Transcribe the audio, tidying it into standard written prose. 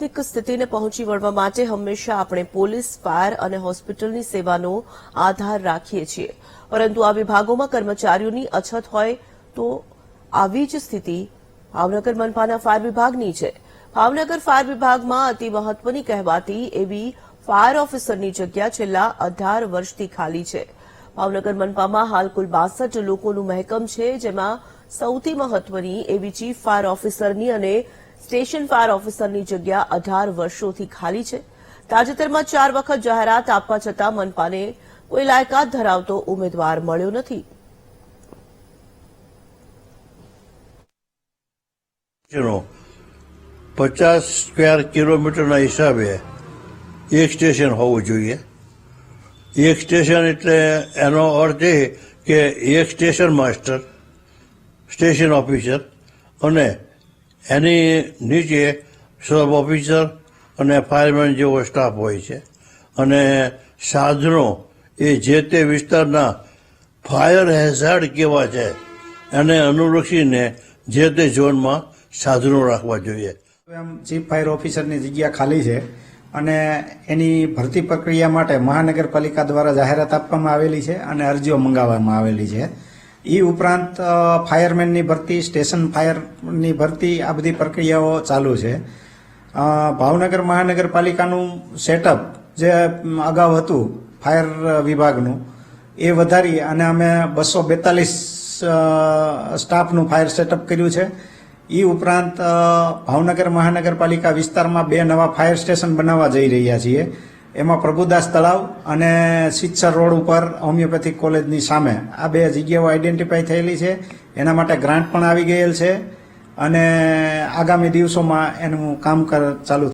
આર્થિક સ્થિતિને પહોંચી વળવા માટે હંમેશા આપણે પોલીસ, ફાયર અને હોસ્પિટલની સેવાનો આધાર રાખીએ છીએ, પરંતુ આ વિભાગોમાં કર્મચારીઓની અછત હોય તો આવી જ સ્થિતિ ભાવનગર મનપાના ફાયર વિભાગની છે। ભાવનગર ફાયર વિભાગમાં અતિ મહત્વની કહેવાતી એવી ફાયર ઓફિસરની જગ્યા છેલ્લા 18 વર્ષથી ખાલી છે। ભાવનગર મનપામાં હાલ કુલ 62 લોકોનું મહેકમ છે, જેમાં સૌથી મહત્વની એવી ચીફ ફાયર ઓફિસરની અને સ્ટેશન ફાયર ઓફિસરની જગ્યા 18 વર્ષોથી ખાલી છે। તાજેતરમાં 4 વખત જાહેરાત આપવા છતાં મનપાને કોઈ લાયકાત ધરાવતો ઉમેદવાર મળ્યો નથી। 50 સ્ક્વેર કિલોમીટરના હિસાબે એક સ્ટેશન હોવું જોઈએ। એક સ્ટેશન એટલે એનો અર્થ એ કે એક સ્ટેશન માસ્ટર, સ્ટેશન ઓફિસર અને એની નીચે સબ ઓફિસર અને ફાયરમેન જેવો સ્ટાફ હોય છે અને સાધનો એ જે તે વિસ્તારના ફાયર હેઝાર્ડ કેવા છે એને અનુલક્ષીને જે તે ઝોનમાં સાધનો રાખવા જોઈએ। ચીફ ફાયર ઓફિસરની જગ્યા ખાલી છે અને એની ભરતી પ્રક્રિયા માટે મહાનગરપાલિકા દ્વારા જાહેરાત આપવામાં આવેલી છે અને અરજીઓ મંગાવવામાં આવેલી છે। એ ઉપરાંત ફાયરમેનની ભરતી, સ્ટેશન ફાયરની ભરતી, આ બધી પ્રક્રિયાઓ ચાલુ છે। ભાવનગર મહાનગરપાલિકાનું સેટઅપ જે અગાઉ હતું ફાયર વિભાગનું એ વધારી અને અમે 242 સ્ટાફનું ફાયર સેટઅપ કર્યું છે। એ ઉપરાંત ભાવનગર મહાનગરપાલિકા વિસ્તારમાં 2 નવા ફાયર સ્ટેશન બનાવવા જઈ રહ્યા છીએ। એમાં પ્રભુદાસ તળાવ અને સિત્સર રોડ ઉપર હોમિયોપેથિક કોલેજની સામે આ 2 જગ્યાઓ આઈડેન્ટિફાઈ થયેલી છે। એના માટે ગ્રાન્ટ પણ આવી ગયેલ છે અને આગામી દિવસોમાં એનું કામ ચાલુ